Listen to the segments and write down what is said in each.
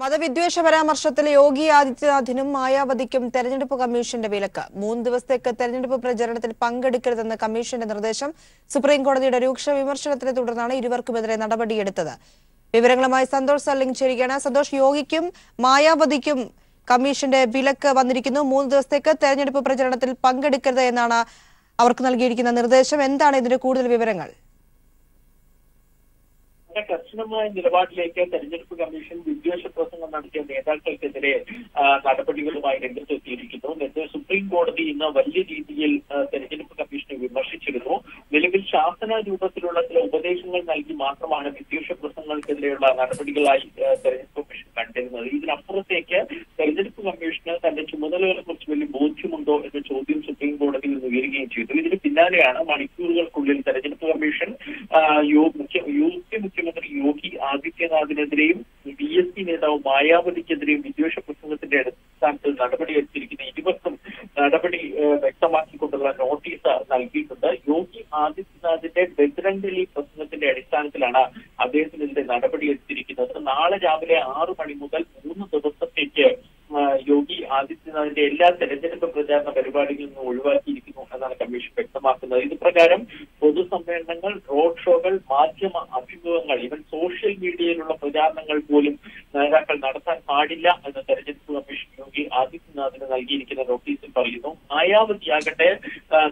മതവിദ്വേഷ പരാമർശത്തിൽ യോഗി ആദിത്യനാഥിനും മായാവതിക്കും തെരഞ്ഞെടുപ്പ് കമ്മീഷന്റെ വിലക്ക്. 3 ദിവസത്തേക്ക് തെരഞ്ഞെടുപ്പ് പ്രചരണത്തിൽ പങ്കെടുക്കരുതെന്ന കമ്മീഷന്റെ നിർദ്ദേശം സുപ്രീംകോടതിയുടെ രൂക്ഷ വിമർശനത്തിനെ തുടർന്നാണ് ഇരുവർക്കുമെതിരെ നടപടിയെടുത്തത്. വിവരങ്ങളുമായി സന്തോഷ് സർലിംഗ് ചേരുകയാണ്. സന്തോഷ്, യോഗിക്കും മായാവതിക്കും കമ്മീഷന്റെ വിലക്ക് വന്നിരിക്കുന്നു. 3 ദിവസത്തേക്ക് തെരഞ്ഞെടുപ്പ് പ്രചരണത്തിൽ പങ്കെടുക്കരുത് എന്നാണ് അവർക്ക് നൽകിയിരിക്കുന്ന നിർദ്ദേശം. എന്താണ് ഇതിന്റെ കൂടുതൽ വിവരങ്ങൾ? കർശനമായ നിലപാടിലേക്ക് തെരഞ്ഞെടുപ്പ് കമ്മീഷൻ വിദ്വേഷ പ്രസംഗം നടത്തിയ നേതാക്കൾക്കെതിരെ നടപടികളുമായി രംഗത്തെത്തിയിരിക്കുന്നു. നേരത്തെ സുപ്രീം കോടതി ഇന്ന് വലിയ രീതിയിൽ തെരഞ്ഞെടുപ്പ് കമ്മീഷനെ വിമർശിച്ചിരുന്നു. നിലവിൽ ശാസന രൂപത്തിലുള്ള ചില ഉപദേശങ്ങൾ നൽകി മാത്രമാണ് വിദ്വേഷ പ്രസംഗങ്ങൾക്കെതിരെയുള്ള നടപടികളായി തെരഞ്ഞെടുപ്പ് കമ്മീഷൻ കണ്ടിരുന്നത്. ഇതിനപ്പുറത്തേക്ക് തെരഞ്ഞെടുപ്പ് കമ്മീഷന് തന്റെ ചുമതലകളെ കുറിച്ച് വലിയ ബോധ്യമുണ്ടോ എന്ന ചോദ്യം സുപ്രീം കോടതിയിൽ നിന്ന് ഉയരുകയും ചെയ്തു. ഇതിന് പിന്നാലെയാണ് മണിക്കൂറുകൾക്കുള്ളിൽ തെരഞ്ഞെടുപ്പ് കമ്മീഷൻ മുഖ്യമന്ത്രി യോഗി ആദിത്യനാഥിനെതിരെയും BSP നേതാവ് മായാവതിക്കെതിരെയും വിദ്വേഷ പ്രസംഗത്തിന്റെ അടിസ്ഥാനത്തിൽ നടപടിയെടുത്തിരിക്കുന്ന ഇരുവർക്കും നടപടി വ്യക്തമാക്കിക്കൊണ്ടുള്ള നോട്ടീസ് നൽകിയിട്ടുണ്ട്. യോഗി ആദിത്യനാഥിന്റെ ബജ്രംഗ്ബലി പ്രസംഗത്തിന്റെ അടിസ്ഥാനത്തിലാണ് അദ്ദേഹത്തിനെതിരെ നടപടിയെടുത്തിരിക്കുന്നത്. നാളെ രാവിലെ 6 മണി മുതൽ 3 ദിവസത്തേക്ക് യോഗി ആദിത്യനാഥിന്റെ എല്ലാ തെരഞ്ഞെടുപ്പ് പ്രചാരണ പരിപാടികളിൽ നിന്നും ഒഴിവാക്കിയിരിക്കുന്നു എന്നാണ് കമ്മീഷൻ വ്യക്തമാക്കുന്നത്. ഇത് പ്രകാരം പൊതുസമ്മേളനങ്ങൾ, റോഡ് ഷോകൾ, മാധ്യമ അഭിമുഖങ്ങൾ, ഈവൻ സോഷ്യൽ മീഡിയയിലുള്ള പ്രചാരണങ്ങൾ പോലും നേതാക്കൾ നടത്താൻ പാടില്ല എന്ന് തെരഞ്ഞെടുപ്പ് കമ്മീഷൻ യോഗി ആദിത്യനാഥിന് നൽകിയിരിക്കുന്ന നോട്ടീസിൽ പറയുന്നു. മായാവതിയാകട്ടെ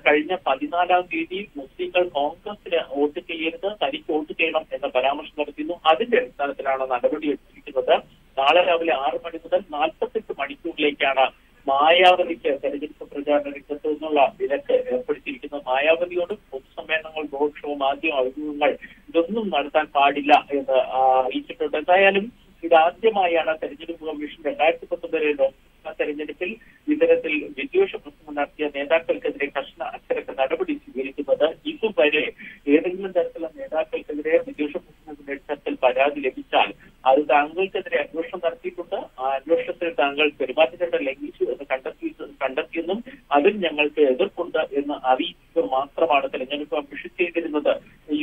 കഴിഞ്ഞ 14-ാം തീയതി മുസ്ലിങ്ങൾ കോൺഗ്രസിന് വോട്ട് ചെയ്യരുത്, തനിക്ക് വോട്ട് ചെയ്യണം എന്ന പരാമർശം നടത്തിയിരുന്നു. അതിന്റെ അടിസ്ഥാനത്തിലാണ് നടപടി എടുത്തിരിക്കുന്നത്. നാളെ രാവിലെ 6 മണി മുതൽ 48 മണിക്കൂറിലേക്കാണ് മായാവതിക്ക് തെരഞ്ഞെടുപ്പ് പ്രചാരണ രംഗത്ത് നിന്നുള്ള വിലക്ക് ഏർപ്പെടുത്തിയിരിക്കുന്നത്. മായാവതിയോട് പൊതുസമ്മേളനങ്ങൾ, റോഡ് ഷോ, മാധ്യമ അഭിമുഖങ്ങൾ ഇതൊന്നും നടത്താൻ പാടില്ല എന്ന് അറിയിച്ചിട്ടുണ്ട്. എന്തായാലും ഇതാദ്യമായാണ് തെരഞ്ഞെടുപ്പ് കമ്മീഷൻ 2019 തെരഞ്ഞെടുപ്പിൽ ഇത്തരത്തിൽ വിദ്വേഷ പ്രസംഗം നടത്തിയ നേതാക്കൾക്കെതിരെ കർശന അച്ചടക്ക നടപടി സ്വീകരിക്കുന്നത്. ഇതുവരെ ഏതെങ്കിലും തരത്തിലുള്ള നേതാക്കൾക്കെതിരെ വിദ്വേഷ പ്രസംഗത്തിന്റെ അടിസ്ഥാനത്തിൽ പരാതി ലഭിച്ചാൽ അത് താങ്കൾക്കെതിരെ അന്വേഷണം നടത്തിയിട്ടുണ്ട്, ആ അന്വേഷണത്തിൽ താങ്കൾ പെരുമാറ്റച്ചട്ടം ലംഘിച്ചു എന്ന് കണ്ടെത്തിയെന്നും അതിൽ ഞങ്ങൾക്ക് എതിർപ്പുണ്ട് എന്ന് അറിയിക്കുക മാത്രമാണ് തെരഞ്ഞെടുപ്പ് കമ്മീഷൻ ചെയ്തിരുന്നത്.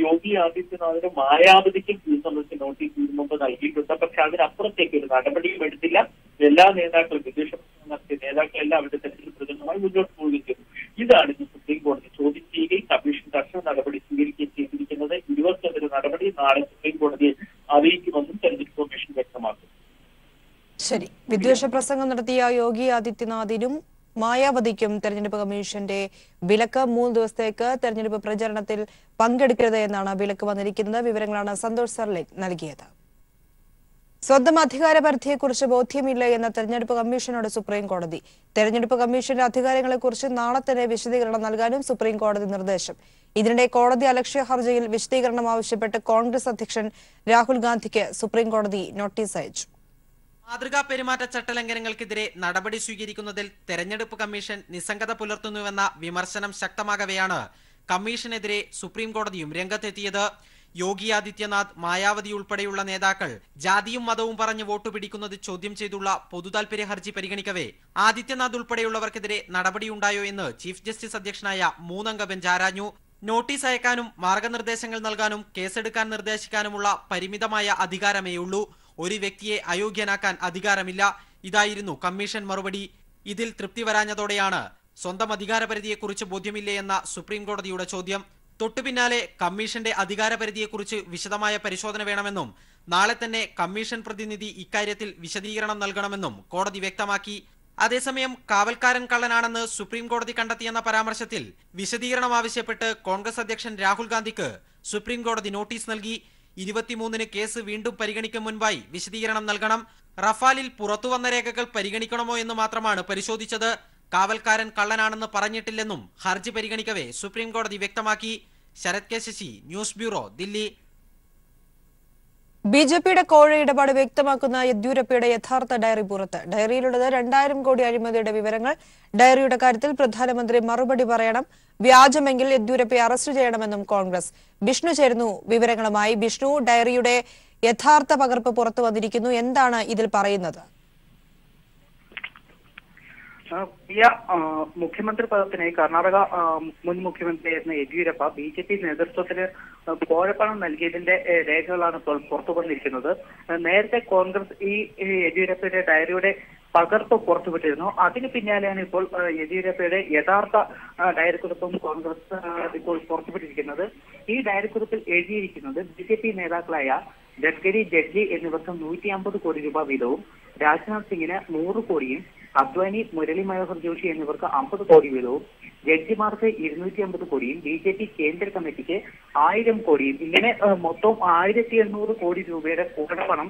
യോഗി ആദിത്യനാഥിനും മായാവതിക്കും ഈ സംബന്ധിച്ച് നോട്ടീസ് ഇതിനു മുമ്പ് നൽകിയിട്ടുണ്ട്. പക്ഷെ അതിനപ്പുറത്തേക്ക് ഒരു നടപടിയും എടുത്തില്ല. എല്ലാ നേതാക്കളും വിദ്വേഷ പ്രസംഗം നടത്തിയ നേതാക്കളെല്ലാം അവരുടെ തെരഞ്ഞെടുപ്പ് പ്രചരണമായി മുന്നോട്ട് പോവുകയും ചെയ്തു. ഇതാണ് ഇന്ന് സുപ്രീം കോടതി ചോദ്യം ചെയ്യുകയും കമ്മീഷൻ കർശന നടപടി സ്വീകരിക്കുകയും ചെയ്തിരിക്കുന്നത്. ഇരുവർക്കെതിരെ നടപടി നാളെ സുപ്രീം കോടതിയെ അറിയിക്കുമെന്നും തെരഞ്ഞെടുപ്പ് കമ്മീഷൻ വ്യക്തമാക്കും. ശരി, വിദ്വേഷ പ്രസംഗം നടത്തിയ യോഗി ആദിത്യനാഥിനും മായാവതിക്കും തെരഞ്ഞെടുപ്പ് കമ്മീഷന്റെ വിലക്ക്. 3 ദിവസത്തേക്ക് തെരഞ്ഞെടുപ്പ് പ്രചരണത്തിൽ പങ്കെടുക്കരുത് എന്നാണ് വിലക്ക് വന്നിരിക്കുന്നത്. വിവരങ്ങളാണ് സന്തോഷ് സർലിംഗ് നൽകിയത്. സ്വന്തം അധികാരപരിധിയെക്കുറിച്ച് ബോധ്യമില്ല എന്ന തെരഞ്ഞെടുപ്പ് കമ്മീഷനോട് സുപ്രീം കോടതി. തെരഞ്ഞെടുപ്പ് കമ്മീഷന്റെ അധികാരങ്ങളെക്കുറിച്ച് നാളെ തന്നെ വിശദീകരണം നൽകാനും സുപ്രീം കോടതി നിർദ്ദേശം. ഇതിനിടെ കോടതി അലക്ഷ്യ ഹർജിയിൽ വിശദീകരണം ആവശ്യപ്പെട്ട് കോൺഗ്രസ് അധ്യക്ഷൻ രാഹുൽ ഗാന്ധിക്ക് സുപ്രീം കോടതി നോട്ടീസ് അയച്ചു. മാതൃകാ പെരുമാറ്റ ചട്ടലംഘനങ്ങൾക്കെതിരെ നടപടി സ്വീകരിക്കുന്നതിൽ തെരഞ്ഞെടുപ്പ് കമ്മീഷൻ നിസ്സംഗത പുലർത്തുന്നുവെന്ന വിമർശനം ശക്തമാകവെയാണ് കമ്മീഷനെതിരെ സുപ്രീം കോടതിയും രംഗത്തെത്തിയത്. യോഗി ആദിത്യനാഥ്, മായാവതി ഉൾപ്പെടെയുള്ള നേതാക്കൾ ജാതിയും മതവും പറഞ്ഞ് വോട്ട് പിടിക്കുന്നത് ചോദ്യം ചെയ്തുള്ള പൊതുതാൽപര്യ ഹർജി പരിഗണിക്കവേ ആദിത്യനാഥ് ഉൾപ്പെടെയുള്ളവർക്കെതിരെ നടപടിയുണ്ടായോ എന്ന് ചീഫ് ജസ്റ്റിസ് അധ്യക്ഷനായ 3-അംഗ ബെഞ്ച് ആരാഞ്ഞു. നോട്ടീസ് അയക്കാനും മാർഗനിർദ്ദേശങ്ങൾ നൽകാനും കേസെടുക്കാൻ നിർദ്ദേശിക്കാനുമുള്ള പരിമിതമായ അധികാരമേയുള്ളൂ. ഒരു വ്യക്തിയെ അയോഗ്യനാക്കാൻ അധികാരമില്ല. ഇതായിരുന്നു കമ്മീഷൻ മറുപടി. ഇതിൽ തൃപ്തി വരാഞ്ഞതോടെയാണ് സ്വന്തം അധികാരപരിധിയെക്കുറിച്ച് ബോധ്യമില്ലേ എന്ന സുപ്രീം കോടതിയുടെ ചോദ്യം. തൊട്ടുപിന്നാലെ കമ്മീഷന്റെ അധികാരപരിധിയെക്കുറിച്ച് വിശദമായ പരിശോധന വേണമെന്നും നാളെ തന്നെ കമ്മീഷൻ പ്രതിനിധി ഇക്കാര്യത്തിൽ വിശദീകരണം നൽകണമെന്നും കോടതി വ്യക്തമാക്കി. അതേസമയം കാവൽക്കാരൻ കള്ളനാണെന്ന് സുപ്രീം കോടതി കണ്ടെത്തിയെന്ന പരാമർശത്തിൽ വിശദീകരണം ആവശ്യപ്പെട്ട് കോൺഗ്രസ് അധ്യക്ഷൻ രാഹുൽ ഗാന്ധിക്ക് സുപ്രീം കോടതി നോട്ടീസ് നൽകി. 23-ന് കേസ് വീണ്ടും പരിഗണിക്കും മുൻപായി വിശദീകരണം നൽകണം. റഫാലിൽ പുറത്തുവന്ന രേഖകൾ പരിഗണിക്കണമോ എന്ന് മാത്രമാണ് പരിശോധിച്ചത്. കാവൽക്കാരൻ കള്ളനാണെന്ന് പറഞ്ഞിട്ടില്ലെന്നും ഹർജി പരിഗണിക്കവേ സുപ്രീം കോടതി വ്യക്തമാക്കി. Sharath K Sasi, news bureau, Dilli. ബിജെപിയുടെ കോഴ ഇടപാട് വ്യക്തമാക്കുന്ന യെദ്യൂരപ്പയുടെ യഥാർത്ഥ ഡയറി പുറത്ത്. ഡയറിയിലുള്ളത് 2000 കോടി അഴിമതിയുടെ വിവരങ്ങൾ. ഡയറിയുടെ കാര്യത്തിൽ പ്രധാനമന്ത്രി മറുപടി പറയണം. വ്യാജമെങ്കിൽ യെദ്യൂരപ്പയെ അറസ്റ്റ് ചെയ്യണമെന്നും കോൺഗ്രസ്. ബിഷ്ണു ചേരുന്നു വിവരങ്ങളുമായി. ബിഷ്ണു, ഡയറിയുടെ യഥാർത്ഥ പകർപ്പ് പുറത്തു വന്നിരിക്കുന്നു. എന്താണ് ഇതിൽ പറയുന്നത്? പ്രിയ, മുഖ്യമന്ത്രി പദത്തിനായി കർണാടക മുൻ മുഖ്യമന്ത്രിയായിരുന്ന യെദ്യൂരപ്പ BJP നേതൃത്വത്തിന് കോഴപ്പണം നൽകിയതിന്റെ രേഖകളാണ് ഇപ്പോൾ പുറത്തു വന്നിരിക്കുന്നത്. നേരത്തെ കോൺഗ്രസ് ഈ യെദ്യൂരപ്പയുടെ ഡയറിയുടെ പകർപ്പ് പുറത്തുവിട്ടിരുന്നു. അതിന് പിന്നാലെയാണ് ഇപ്പോൾ യെദ്യൂരപ്പയുടെ യഥാർത്ഥ ഡയറിക്കുറിപ്പും കോൺഗ്രസ് ഇപ്പോൾ പുറത്തുവിട്ടിരിക്കുന്നത്. ഈ ഡയറിക്കുറിപ്പിൽ എഴുതിയിരിക്കുന്നത് BJP നേതാക്കളായ ഗഡ്കരി, ജെറ്റ്ലി എന്നിവർക്ക് 150 കോടി രൂപ വീതവും, രാജ്നാഥ് സിംഗിന് 100 കോടിയും, അദ്വാനി, മുരളി മനോഹർ ജോഷി എന്നിവർക്ക് 50 കോടി വീതവും, ജഡ്ജിമാർക്ക് 250 കോടിയും, BJP കേന്ദ്ര കമ്മിറ്റിക്ക് 1000 കോടിയും, ഇങ്ങനെ മൊത്തം 1800 കോടി രൂപയുടെ കൂടപ്പണം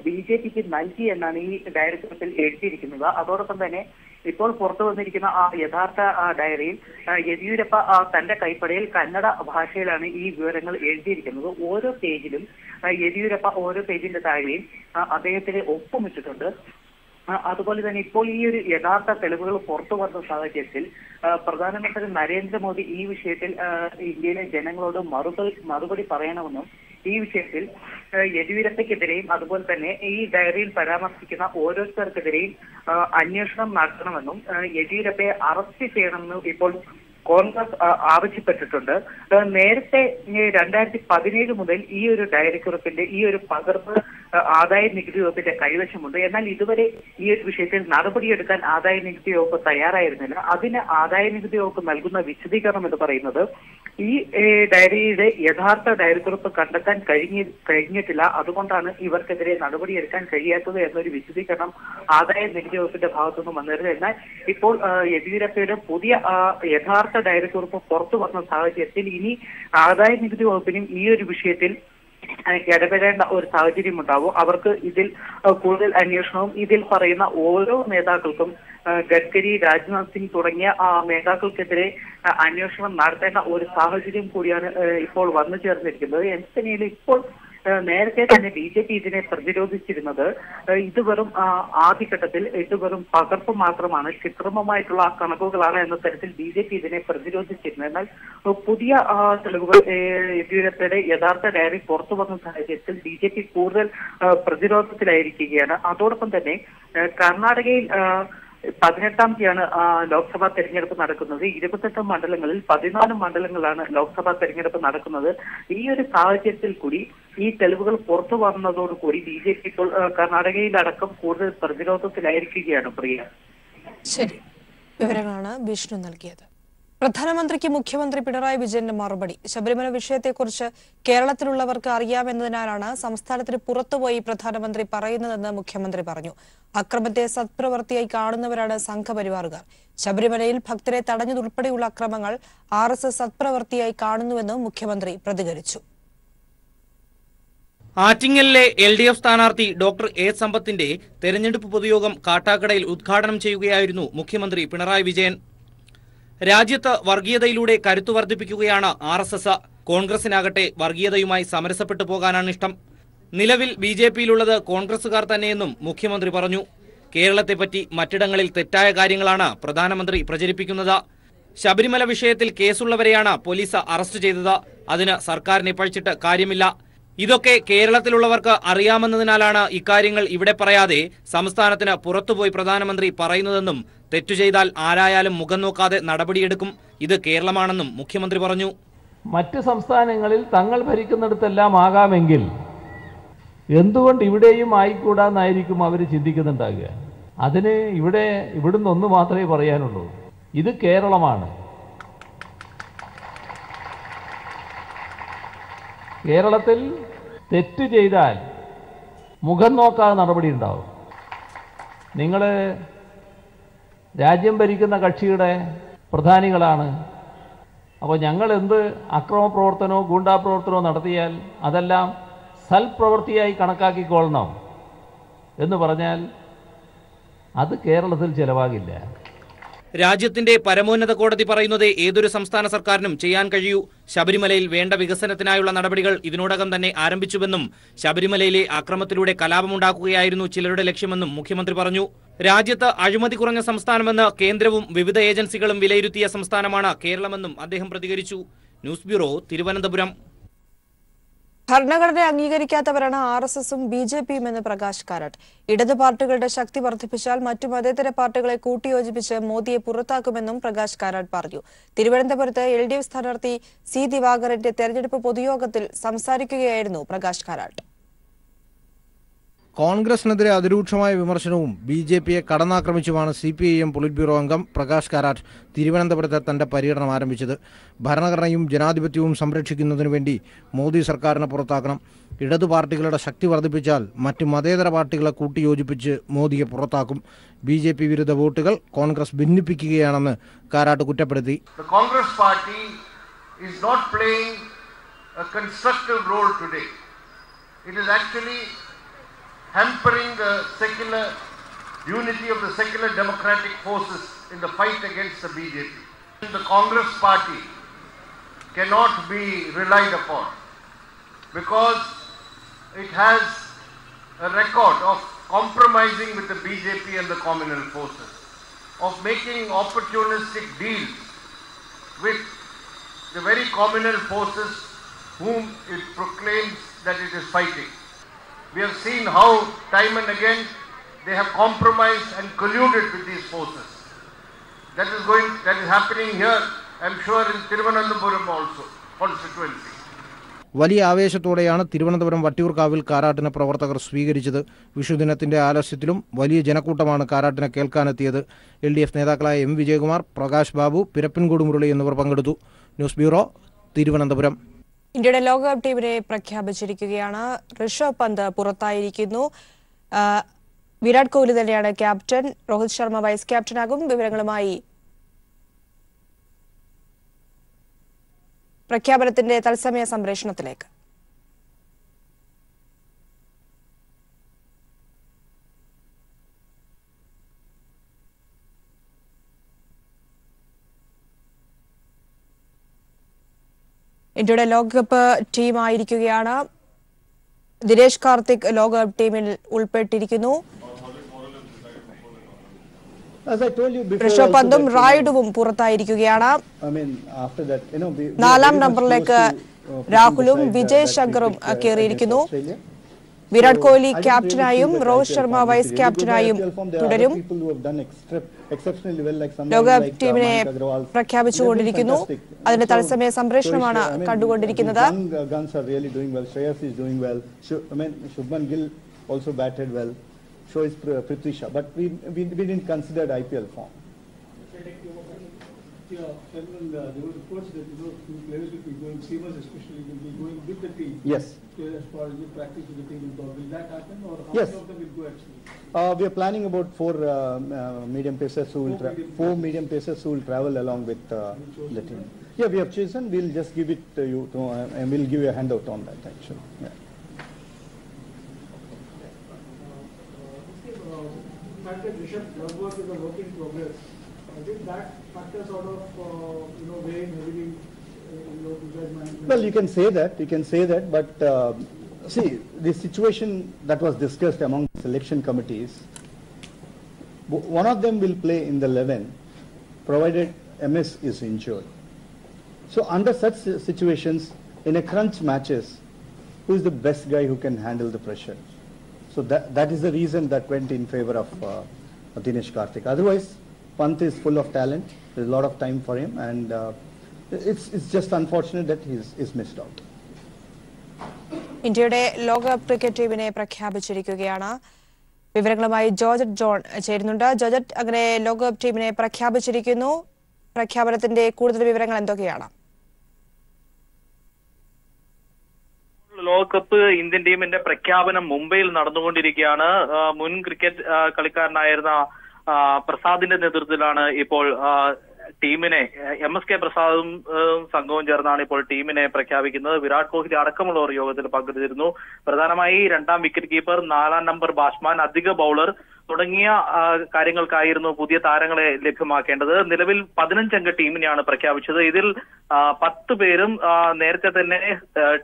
BJPക്ക് നൽകി എന്നാണ് ഈ ഡയറിക്കുറിപ്പിൽ എഴുതിയിരിക്കുന്നത്. അതോടൊപ്പം തന്നെ ഇപ്പോൾ പുറത്തു വന്നിരിക്കുന്ന ആ യഥാർത്ഥ ഡയറിയിൽ യെദ്യൂരപ്പ തന്റെ കൈപ്പടയിൽ കന്നഡ ഭാഷയിലാണ് ഈ വിവരങ്ങൾ എഴുതിയിരിക്കുന്നത്. ഓരോ പേജിലും യെദ്യൂരപ്പ ഓരോ പേജിന്റെ താഴെയും അദ്ദേഹത്തിന് ഒപ്പുമിട്ടിട്ടുണ്ട്. അതുപോലെ തന്നെ ഇപ്പോൾ ഈ ഒരു യഥാർത്ഥ തെളിവുകൾ പുറത്തു വന്ന സാഹചര്യത്തിൽ പ്രധാനമന്ത്രി നരേന്ദ്രമോദി ഈ വിഷയത്തിൽ ഇന്ത്യയിലെ ജനങ്ങളോട് മറുപടി പറയണമെന്നും ഈ വിഷയത്തിൽ യെദ്യൂരപ്പയ്ക്കെതിരെയും അതുപോലെ തന്നെ ഈ ഡയറിയിൽ പരാമർശിക്കുന്ന ഓരോരുത്തർക്കെതിരെയും അന്വേഷണം നടത്തണമെന്നും യെദ്യൂരപ്പയെ അറസ്റ്റ് ചെയ്യണമെന്നും ഇപ്പോൾ കോൺഗ്രസ് ആവശ്യപ്പെട്ടിട്ടുണ്ട്. നേരത്തെ 2017 മുതൽ ഈ ഒരു ഡയറിക്കുറിപ്പിന്റെ ഈ ഒരു പകർപ്പ് ആദായ നികുതി വകുപ്പിന്റെ കൈവശമുണ്ട്. എന്നാൽ ഇതുവരെ ഈ ഒരു വിഷയത്തിൽ നടപടിയെടുക്കാൻ ആദായ നികുതി വകുപ്പ് തയ്യാറായിരുന്നില്ല. അതിന് ആദായ നികുതി വകുപ്പ് നൽകുന്ന വിശദീകരണം എന്ന് പറയുന്നത് ഈ ഡയറിയുടെ യഥാർത്ഥ ഡയറിക്കുറിപ്പ് കണ്ടെത്താൻ കഴിഞ്ഞിട്ടില്ല, അതുകൊണ്ടാണ് ഇവർക്കെതിരെ നടപടിയെടുക്കാൻ കഴിയാത്തത് എന്നൊരു വിശദീകരണം ആദായ നികുതി വകുപ്പിന്റെ ഭാഗത്തുനിന്ന് വന്നിരുന്നു. എന്നാൽ ഇപ്പോൾ യെദ്യൂരപ്പയുടെ പുതിയ യഥാർത്ഥ ഡയറിക്കുറിപ്പ് പുറത്തു വന്ന സാഹചര്യത്തിൽ ഇനി ആദായ നികുതി വകുപ്പിനും ഈ ഒരു വിഷയത്തിൽ ഇടപെടേണ്ട ഒരു സാഹചര്യം ഉണ്ടാവും. അവർക്ക് ഇതിൽ കൂടുതൽ അന്വേഷണവും ഇതിൽ പറയുന്ന ഓരോ നേതാക്കൾക്കും ഗഡ്കരി, രാജ്നാഥ് സിംഗ് തുടങ്ങിയ നേതാക്കൾക്കെതിരെ അന്വേഷണം നടത്തേണ്ട ഒരു സാഹചര്യം കൂടിയാണ് ഇപ്പോൾ വന്നു ചേർന്നിരിക്കുന്നത്. എന്തിനേലും ഇപ്പോൾ നേരത്തെ തന്നെ BJP ഇതിനെ പ്രതിരോധിച്ചിരുന്നത് ഇത് വെറും ആദ്യഘട്ടത്തിൽ ഇത് വെറും പകർപ്പ് മാത്രമാണ്, കൃത്രിമമായിട്ടുള്ള കണക്കുകളാണ് എന്ന തരത്തിൽ BJP ഇതിനെ പ്രതിരോധിച്ചിരുന്നത്. എന്നാൽ പുതിയ തെളിവുകൾ യെദ്യൂരപ്പയുടെ യഥാർത്ഥ ഡയറി പുറത്തു വന്ന സാഹചര്യത്തിൽ BJP കൂടുതൽ പ്രതിരോധത്തിലായിരിക്കുകയാണ്. അതോടൊപ്പം തന്നെ കർണാടകയിൽ 18-ാം തീയതിയാണ് ലോക്സഭാ തെരഞ്ഞെടുപ്പ് നടക്കുന്നത്. 28 മണ്ഡലങ്ങളിൽ 14 മണ്ഡലങ്ങളിലാണ് ലോക്സഭാ തെരഞ്ഞെടുപ്പ് നടക്കുന്നത്. ഈ ഒരു സാഹചര്യത്തിൽ കൂടി ഈ തെളിവുകൾ പുറത്തു വന്നതോടുകൂടി BJP ഇപ്പോൾ കർണാടകയിലടക്കം കൂടുതൽ പ്രതിരോധത്തിലായിരിക്കുകയാണ്. പ്രിയ, ശരി, വിവരങ്ങളാണ് വിഷ്ണു നൽകിയത്. പ്രധാനമന്ത്രിക്ക് മുഖ്യമന്ത്രി പിണറായി വിജയന്റെ മറുപടി. ശബരിമല വിഷയത്തെക്കുറിച്ച് കേരളത്തിലുള്ളവർക്ക് അറിയാമെന്നതിനാലാണ് സംസ്ഥാനത്തിന് പുറത്തുപോയി പ്രധാനമന്ത്രി പറയുന്നതെന്ന് മുഖ്യമന്ത്രി പറഞ്ഞു. അക്രമത്തെ സത്പ്രവൃത്തിയായി കാണുന്നവരാണ് സംഘപരിവാറുകാർ. ശബരിമലയിൽ ഭക്തരെ തടഞ്ഞതുൾപ്പെടെയുള്ള അക്രമങ്ങൾ RSS സത്പ്രവൃത്തിയായി കാണുന്നുവെന്നും മുഖ്യമന്ത്രി പ്രതികരിച്ചു. ആറ്റിങ്ങലിലെ LDF സ്ഥാനാർത്ഥി ഡോക്ടർ A സമ്പത്തിന്റെ തെരഞ്ഞെടുപ്പ് പൊതുയോഗം കാട്ടാക്കടയിൽ ഉദ്ഘാടനം ചെയ്യുകയായിരുന്നു മുഖ്യമന്ത്രി പിണറായി വിജയൻ. രാജ്യത്ത് വർഗീയതയിലൂടെ കരുത്തു വർദ്ധിപ്പിക്കുകയാണ് RSS. കോൺഗ്രസിനാകട്ടെ വർഗീയതയുമായി സമരസപ്പെട്ടു പോകാനാണ് ഇഷ്ടം. നിലവിൽ BJPയിലുള്ളത് കോൺഗ്രസുകാർ തന്നെയെന്നും മുഖ്യമന്ത്രി പറഞ്ഞു. കേരളത്തെപ്പറ്റി മറ്റിടങ്ങളിൽ തെറ്റായ കാര്യങ്ങളാണ് പ്രധാനമന്ത്രി പ്രചരിപ്പിക്കുന്നത്. ശബരിമല വിഷയത്തിൽ കേസുള്ളവരെയാണ് പോലീസ് അറസ്റ്റ് ചെയ്തത്. അതിന് സർക്കാരിനെ പഴിച്ചിട്ട് കാര്യമില്ല. ഇതൊക്കെ കേരളത്തിലുള്ളവർക്ക് അറിയാമെന്നതിനാലാണ് ഇക്കാര്യങ്ങൾ ഇവിടെ പറയാതെ സംസ്ഥാനത്തിന് പുറത്തുപോയി പ്രധാനമന്ത്രി പറയുന്നതെന്നും തെറ്റു ചെയ്താൽ ആരായാലും മുഖം നോക്കാതെ നടപടിയെടുക്കും. ഇത് കേരളമാണെന്നും മുഖ്യമന്ത്രി പറഞ്ഞു. മറ്റ് സംസ്ഥാനങ്ങളിൽ തങ്ങൾ ഭരിക്കുന്നിടത്തെല്ലാം ആകാമെങ്കിൽ എന്തുകൊണ്ട് ഇവിടെയും ആയിക്കൂടാന്നായിരിക്കും അവർ ചിന്തിക്കുന്നുണ്ടാകുക. അതിന് ഇവിടുന്ന് ഒന്ന് മാത്രമേ പറയാനുള്ളൂ, ഇത് കേരളമാണ്. കേരളത്തിൽ തെറ്റ് ചെയ്താൽ മുഖം നോക്കാതെ നടപടി ഉണ്ടാവും. നിങ്ങൾ രാജ്യം ഭരിക്കുന്ന കക്ഷിയുടെ പ്രധാനികളാണ്. അപ്പോൾ ഞങ്ങൾ എന്ത് അക്രമ പ്രവർത്തനമോ ഗൂണ്ടാപ്രവർത്തനമോ നടത്തിയാൽ അതെല്ലാം സൽപ്രവൃത്തിയായി കണക്കാക്കിക്കൊള്ളണം എന്ന് പറഞ്ഞാൽ അത് കേരളത്തിൽ ചെലവാകില്ല. രാജ്യത്തിന്റെ പരമോന്നത കോടതി പറയുന്നത് ഏതൊരു സംസ്ഥാന സർക്കാരിനും ചെയ്യാൻ കഴിയൂ. ശബരിമലയിൽ വേണ്ട വികസനത്തിനായുള്ള നടപടികൾ ഇതിനോടകം തന്നെ ആരംഭിച്ചുവെന്നും ശബരിമലയിലെ അക്രമത്തിലൂടെ കലാപമുണ്ടാക്കുകയായിരുന്നു ചിലരുടെ ലക്ഷ്യമെന്നും മുഖ്യമന്ത്രി പറഞ്ഞു. രാജ്യത്ത് അഴിമതി കുറഞ്ഞ സംസ്ഥാനമെന്ന് കേന്ദ്രവും വിവിധ ഏജൻസികളും വിലയിരുത്തിയ സംസ്ഥാനമാണ് കേരളമെന്നും അദ്ദേഹം പ്രതികരിച്ചു. News bureau, Thiruvananthapuram. ഭരണഘടന അംഗീകരിക്കാത്തവരാണ് RSSും BJPയും എന്ന് പ്രകാശ് കാരാട്ട്. ഇടത് പാർട്ടികളുടെ ശക്തി വർദ്ധിപ്പിച്ചാൽ മറ്റു മതേതര പാർട്ടികളെ കൂട്ടിയോജിപ്പിച്ച് മോദിയെ പുറത്താക്കുമെന്നും പ്രകാശ് കാരാട്ട് പറഞ്ഞു. തിരുവനന്തപുരത്ത് LDF സ്ഥാനാർത്ഥി C. ദിവാകരന്റെ തെരഞ്ഞെടുപ്പ് പൊതുയോഗത്തിൽ സംസാരിക്കുകയായിരുന്നു പ്രകാശ് കാരാട്ട്. കോൺഗ്രസിനെതിരെ അതിരൂക്ഷമായ വിമർശനവും BJPയെ കടന്നാക്രമിച്ചുമാണ് CPIM പൊളിറ്റ് ബ്യൂറോ അംഗം പ്രകാശ് കാരാട്ട് തിരുവനന്തപുരത്ത് തന്റെ പര്യടനം ആരംഭിച്ചത്. ഭരണഘടനയും ജനാധിപത്യവും സംരക്ഷിക്കുന്നതിനു വേണ്ടി മോദി സർക്കാരിനെ പുറത്താക്കണം. ഇടതു പാർട്ടികളുടെ ശക്തി വർദ്ധിപ്പിച്ചാൽ മറ്റ് മതേതര പാർട്ടികളെ കൂട്ടിയോജിപ്പിച്ച് മോദിയെ പുറത്താക്കും. BJP വിരുദ്ധ വോട്ടുകൾ കോൺഗ്രസ് ഭിന്നിപ്പിക്കുകയാണെന്ന് കാരാട്ട് കുറ്റപ്പെടുത്തി. Congress party is not playing a constructive role today. It is actually hampering the secular unity of the secular democratic forces in the fight against the BJP. The Congress party cannot be relied upon because it has a record of compromising with the BJP and the communal forces, of making opportunistic deals with the very communal forces whom it proclaims that it is fighting. We have seen how time and again they have compromised and colluded with these forces. That is happening here, I'm sure, in Thiruvananthapuram also, constituency. വലിയ ആവേശത്തോടെയാണ് തിരുവനന്തപുരം വട്ടിയൂർക്കാവിൽ കാരാട്ടിനെ പ്രവർത്തകർ സ്വീകരിച്ചത്. വിഷുദിനത്തിന്റെ ആലസ്യത്തിലും വലിയ ജനക്കൂട്ടമാണ് കാരാട്ടിനെ കേൾക്കാനെത്തിയത്. LDF നേതാക്കളായ M. Vijayakumar, Prakash Babu, Pirappancode Murali എന്നിവർ പങ്കെടുത്തു. News bureau, Thiruvananthapuram. ഇന്ത്യയുടെ ലോകകപ്പ് ടീമിനെ പ്രഖ്യാപിച്ചിരിക്കുകയാണ്. ഋഷഭ് പന്ത് പുറത്തായിരിക്കുന്നു. വിരാട് കോഹ്ലി തന്നെയാണ് ക്യാപ്റ്റൻ. രോഹിത് ശർമ്മ വൈസ് ക്യാപ്റ്റനാകും. വിവരങ്ങളുമായി പ്രഖ്യാപനത്തിന്റെ തത്സമയ സംപ്രേഷണത്തിലേക്ക്. ഇന്ത്യയുടെ ലോകകപ്പ് ടീമായിരിക്കുകയാണ്. ദിനേശ് കാർത്തിക് ലോകകപ്പ് ടീമിൽ ഉൾപ്പെട്ടിരിക്കുന്നു. ഋഷഭ് പന്തും റായിഡുവും പുറത്തായിരിക്കുകയാണ്. 4-ാം നമ്പറിലേക്ക് രാഹുലും വിജയ് ശങ്കറും കയറിയിരിക്കുന്നു. വിരാട് കോഹ്ലി ക്യാപ്റ്റനായും രോഹിത് ശർമ്മ വൈസ് ക്യാപ്റ്റനായും തുടരും. ലോകകപ്പ് ടീമിനെ പ്രഖ്യാപിച്ചുകൊണ്ടിരിക്കുന്നു. അതിന്റെ തത്സമയ സംപ്രേഷണമാണ് കണ്ടുകൊണ്ടിരിക്കുന്നത്. Yes. As far as the practice with the team will that happen, or how many of them will go actually? We are planning about four medium pacers who will medium pacers who will travel along with the team. Yeah, we have chosen. We'll just give it to you, and we'll give you a handout on that actually. Yeah. The fact that Rishabh work is a work in progress. I think that factor sort of weighing heavily. Well, you can say that, but see, the situation that was discussed among the selection committees, one of them will play in the 11, provided MS is injured. So under such situations, in a crunch matches, who is the best guy who can handle the pressure? So that is the reason that went in favor of Dinesh Karthik. Otherwise, Pant is full of talent. There's a lot of time for him, and it's just unfortunate that he's missed out. ഇന്ത്യയുടെ ലോകകപ്പ് cricket ടീമിനെ പ്രഖ്യാപിച്ചിരിക്കുകയാണ്. വിവരങ്ങളുമായി georgette John ചേരുന്നുണ്ട്. Georgette, അങ്ങനെ ലോകകപ്പ് ടീമിനെ പ്രഖ്യാപിച്ചിരിക്കുന്നു. പ്രഖ്യാപനത്തിന്റെ കൂടുതൽ വിവരങ്ങൾ എന്തൊക്കെയാണ്? ലോകകപ്പ് ഇന്ത്യൻ ടീമിന്റെ പ്രഖ്യാപനം മുംബൈയിൽ നടന്നുകൊണ്ടിരിക്കുകയാണ്. മുൻ ക്രിക്കറ്റ് കളിക്കാരനായിരുന്ന പ്രസാദിന്റെ നേതൃത്വത്തിലാണ് ഇപ്പോൾ ടീമിനെ MSK പ്രസാദും സംഘവും ചേർന്നാണ് ഇപ്പോൾ ടീമിനെ പ്രഖ്യാപിക്കുന്നത്. വിരാട് കോഹ്ലി അടക്കമുള്ളവർ യോഗത്തിൽ പങ്കെടുത്തിരുന്നു. പ്രധാനമായി 2ാം വിക്കറ്റ് കീപ്പർ, 4ാം നമ്പർ ബാറ്റ്സ്മാൻ, അധിക ബൌളർ തുടങ്ങിയ കാര്യങ്ങൾക്കായിരുന്നു പുതിയ താരങ്ങളെ ലഭ്യമാക്കേണ്ടത്. നിലവിൽ 15 അംഗ ടീമിനെയാണ് പ്രഖ്യാപിച്ചത്. ഇതിൽ 10 പേരും നേരത്തെ തന്നെ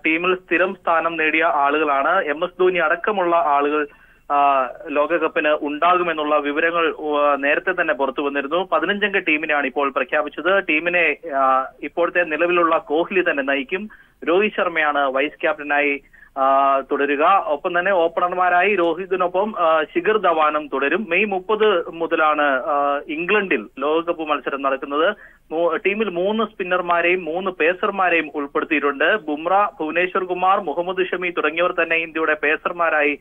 ടീമിൽ സ്ഥിരം സ്ഥാനം നേടിയ ആളുകളാണ്. MS ധോനി അടക്കമുള്ള ആളുകൾ ലോകകപ്പിന് ഉണ്ടാകുമെന്നുള്ള വിവരങ്ങൾ നേരത്തെ തന്നെ പുറത്തു വന്നിരുന്നു. 15 അംഗ ടീമിനെയാണ് ഇപ്പോൾ പ്രഖ്യാപിച്ചത്. ടീമിനെ ഇപ്പോഴത്തെ നിലവിലുള്ള കോഹ്ലി തന്നെ നയിക്കും. രോഹിത് ശർമ്മയാണ് വൈസ് ക്യാപ്റ്റനായി തുടരുക. ഒപ്പം തന്നെ ഓപ്പണർമാരായി രോഹിതിനൊപ്പം ശിഖർ ധവാനും തുടരും. മെയ് 30 മുതലാണ് ഇംഗ്ലണ്ടിൽ ലോകകപ്പ് മത്സരം നടക്കുന്നത്. ടീമിൽ 3 സ്പിന്നർമാരെയും 3 പേസർമാരെയും ഉൾപ്പെടുത്തിയിട്ടുണ്ട്. ബുംറ, ഭുവനേശ്വർ കുമാർ, മുഹമ്മദ് ഷമി തുടങ്ങിയവർ തന്നെ ഇന്ത്യയുടെ പേസർമാരായി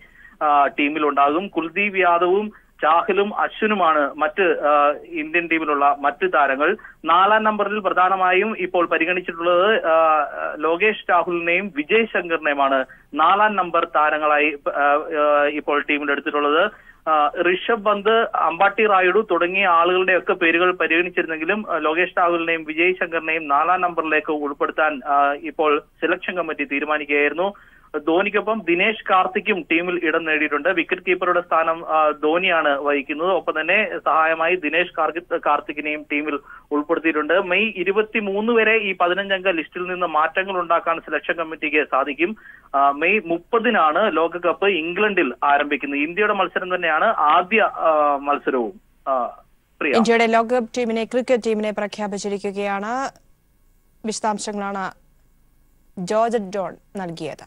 ടീമിലുണ്ടാകും. കുൽദീപ് യാദവും ചാഹലും അശ്വിനുമാണ് മറ്റ് ഇന്ത്യൻ ടീമിലുള്ള മറ്റ് താരങ്ങൾ. 4-ാം നമ്പറിൽ പ്രധാനമായും ഇപ്പോൾ പരിഗണിച്ചിട്ടുള്ളത് ലോകേഷ് രാഹുലിനെയും വിജയ് ശങ്കറിനെയുമാണ് 4-ാം നമ്പർ താരങ്ങളായി ഇപ്പോൾ ടീമിലെടുത്തിട്ടുള്ളത്. ഋഷഭ് പന്ത്, അമ്പാട്ടി റായുഡു തുടങ്ങിയ ആളുകളുടെയൊക്കെ പേരുകൾ പരിഗണിച്ചിരുന്നെങ്കിലും ലോകേഷ് രാഹുലിനെയും വിജയ് ശങ്കറിനെയും 4-ാം നമ്പറിലേക്ക് ഉൾപ്പെടുത്താൻ ഇപ്പോൾ സെലക്ഷൻ കമ്മിറ്റി തീരുമാനിക്കുകയായിരുന്നു. ധോണിക്കൊപ്പം ദിനേശ് കാർത്തിക്കും ടീമിൽ ഇടം നേടിയിട്ടുണ്ട്. വിക്കറ്റ് കീപ്പറുടെ സ്ഥാനം ധോണിയാണ് വഹിക്കുന്നത്. ഒപ്പം തന്നെ സഹായമായി ദിനേശ് കാർത്തിക്കിനെയും ടീമിൽ ഉൾപ്പെടുത്തിയിട്ടുണ്ട്. മെയ് 23 വരെ ഈ 15-അംഗ ലിസ്റ്റിൽ നിന്ന് മാറ്റങ്ങൾ ഉണ്ടാക്കാൻ സെലക്ഷൻ കമ്മിറ്റിക്ക് സാധിക്കും. മെയ് 30-നാണ് ലോകകപ്പ് ഇംഗ്ലണ്ടിൽ ആരംഭിക്കുന്നത്. ഇന്ത്യയുടെ മത്സരം തന്നെയാണ് ആദ്യ മത്സരവും. ഇന്ത്യയുടെ ലോകകപ്പ് ടീമിനെ, ക്രിക്കറ്റ് ടീമിനെ പ്രഖ്യാപിച്ചിരിക്കുകയാണ്. വിശദാംശങ്ങളാണ് ജോർജ് ജോൺ നൽകിയത്.